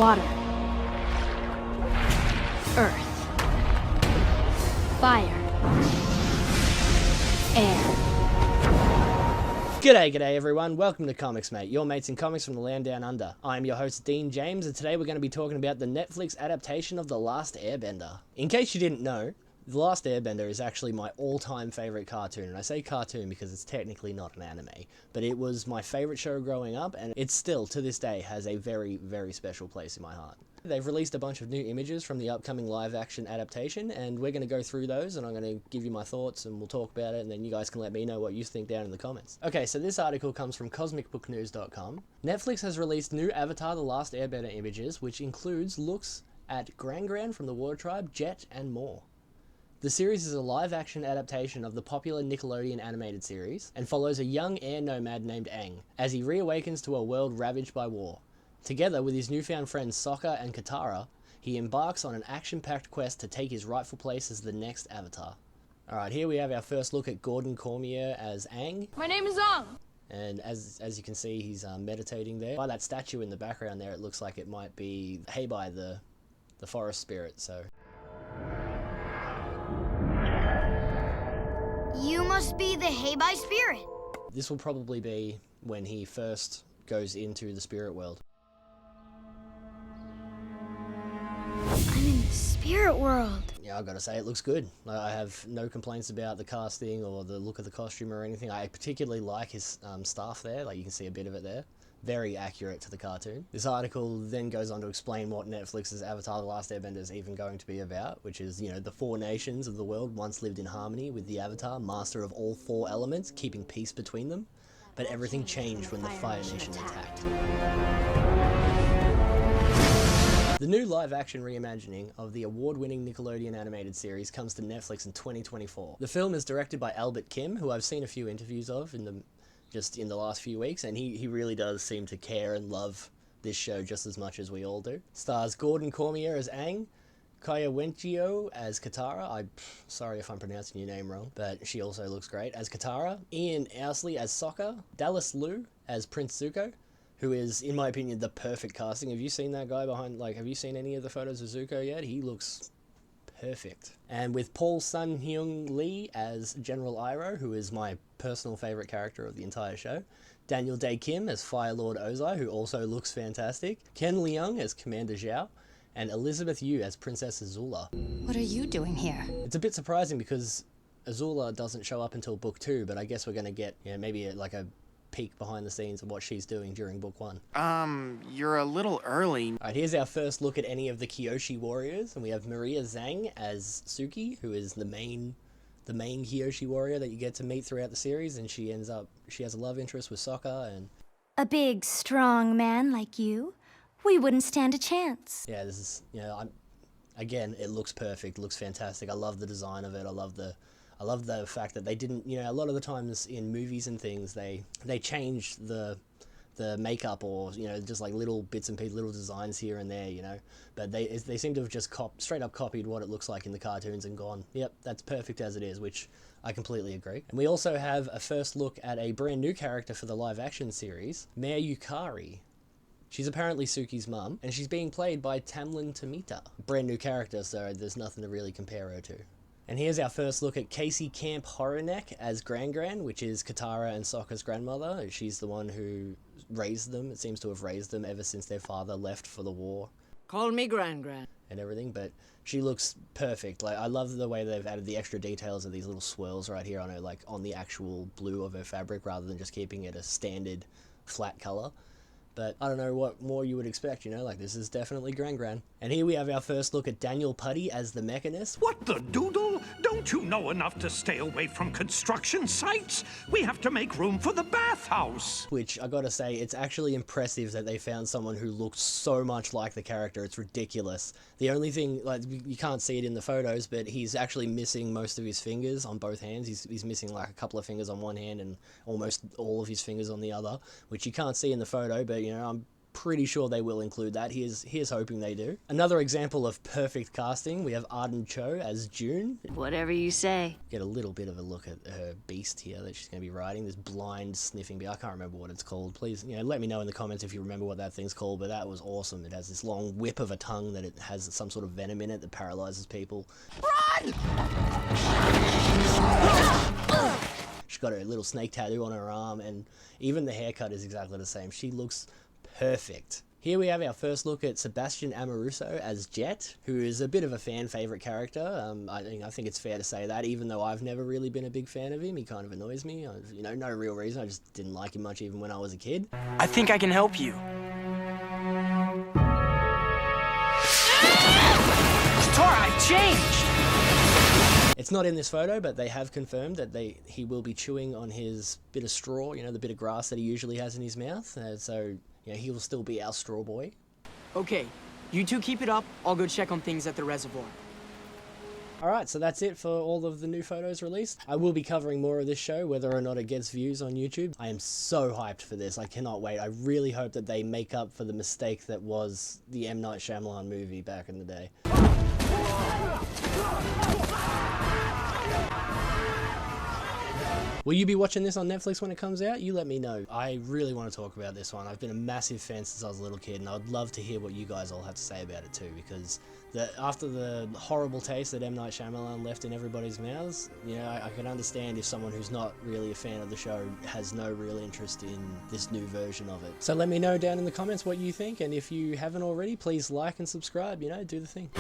Water, earth, fire, air. G'day everyone, welcome to ComicsMATE, your mates in comics from the land down under. I'm your host Dean James, and today we're going to be talking about the Netflix adaptation of The Last Airbender. In case you didn't know, The Last Airbender is actually my all-time favourite cartoon, and I say cartoon because it's technically not an anime, but it was my favourite show growing up, and it still, to this day, has a very, very special place in my heart. They've released a bunch of new images from the upcoming live-action adaptation, and we're going to go through those, and I'm going to give you my thoughts, and we'll talk about it, and then you guys can let me know what you think down in the comments. Okay, so this article comes from CosmicBookNews.com. Netflix has released new Avatar The Last Airbender images, which includes looks at Gran from the Water Tribe, Jet, and more. The series is a live-action adaptation of the popular Nickelodeon animated series, and follows a young air nomad named Aang, as he reawakens to a world ravaged by war. Together with his newfound friends Sokka and Katara, he embarks on an action-packed quest to take his rightful place as the next Avatar. Alright, here we have our first look at Gordon Cormier as Aang. My name is Aang. And as you can see, he's meditating there. By that statue in the background there, it looks like it might be Heibai, the forest spirit, so... You must be the Heibai spirit. This will probably be when he first goes into the spirit world. I'm in the spirit world. Yeah, I've got to say, it looks good. I have no complaints about the casting or the look of the costume or anything. I particularly like his staff there, like you can see a bit of it there. Very accurate to the cartoon. This article then goes on to explain what Netflix's Avatar The Last Airbender is even going to be about, which is, you know, the four nations of the world once lived in harmony with the Avatar, master of all four elements, keeping peace between them. But everything changed when the Fire Nation attacked. The new live-action reimagining of the award-winning Nickelodeon animated series comes to Netflix in 2024. The film is directed by Albert Kim, who I've seen a few interviews of just in the last few weeks, and he really does seem to care and love this show just as much as we all do. Stars Gordon Cormier as Aang, Kaya Wenchio as Katara, sorry if I'm pronouncing your name wrong, but she also looks great, as Katara, Ian Ousley as Sokka, Dallas Liu as Prince Zuko, who is, in my opinion, the perfect casting. Have you seen that guy behind, have you seen any of the photos of Zuko yet? He looks perfect. And with Paul Sun-Hyung Lee as General Iroh, who is my personal favourite character of the entire show, Daniel Day Kim as Fire Lord Ozai, who also looks fantastic, Ken Leung as Commander Zhao, and Elizabeth Yu as Princess Azula. What are you doing here? It's a bit surprising because Azula doesn't show up until book 2, but I guess we're going to get, you know, maybe a peek behind the scenes of what she's doing during book 1. You're a little early. Alright, here's our first look at any of the Kyoshi warriors, and we have Maria Zhang as Suki, who is the main Kyoshi warrior that you get to meet throughout the series, and she has a love interest with Sokka, and... A big, strong man like you? We wouldn't stand a chance. Yeah, this is, you know, again, it looks perfect, it looks fantastic. I love the design of it, I love the fact that they didn't, you know, a lot of the times in movies and things, they change the makeup or, you know, just like little bits and pieces, little designs here and there, you know, but they seem to have just straight up copied what it looks like in the cartoons and gone, yep, that's perfect as it is, which I completely agree. And we also have a first look at a brand new character for the live action series, Mare Yukari. She's apparently Suki's mum, and she's being played by Tamlin Tomita. Brand new character, so there's nothing to really compare her to. And here's our first look at Casey Camp Horonek as Gran, which is Katara and Sokka's grandmother. She's the one who raised them. It seems to have raised them ever since their father left for the war. Call me Gran. And everything, but she looks perfect. Like, I love the way they've added the extra details of these little swirls right here on her, like on the actual blue of her fabric, rather than just keeping it a standard flat color. But I don't know what more you would expect, you know, like this is definitely Gran. And here we have our first look at Daniel Putty as the Mechanist. What the doodle? Don't you know enough to stay away from construction sites? We have to make room for the bathhouse. Which, I gotta say, it's actually impressive that they found someone who looked so much like the character. It's ridiculous. The only thing, like, you can't see it in the photos, but he's actually missing most of his fingers on both hands. He's missing like a couple of fingers on one hand and almost all of his fingers on the other, which you can't see in the photo, but, you know, I'm pretty sure they will include that. Here's hoping they do. Another example of perfect casting, we have Arden Cho as June. Whatever you say. Get a little bit of a look at her beast here that she's going to be riding, this blind sniffing beast. I can't remember what it's called. Please, let me know in the comments if you remember what that thing's called, but that was awesome. It has this long whip of a tongue that it has some sort of venom in it that paralyzes people. Run! She's got her little snake tattoo on her arm, and even the haircut is exactly the same. She looks perfect. Here we have our first look at Sebastian Amoruso as Jet, who is a bit of a fan favourite character. I think it's fair to say that, even though I've never really been a big fan of him. He kind of annoys me. No real reason. I just didn't like him much even when I was a kid. I think I can help you. Tora, I've changed! It's not in this photo, but they have confirmed that he will be chewing on his bit of straw, the bit of grass that he usually has in his mouth. So he will still be our straw boy. Okay, you two keep it up. I'll go check on things at the reservoir. Alright, so that's it for all of the new photos released. I will be covering more of this show, whether or not it gets views on YouTube. I am so hyped for this. I cannot wait. I really hope that they make up for the mistake that was the M. Night Shyamalan movie back in the day. Will you be watching this on Netflix when it comes out? You let me know. I really want to talk about this one. I've been a massive fan since I was a little kid, and I'd love to hear what you guys all have to say about it too, because after the horrible taste that M. Night Shyamalan left in everybody's mouths, I can understand if someone who's not really a fan of the show has no real interest in this new version of it. So let me know down in the comments what you think, and if you haven't already, please like and subscribe, do the thing.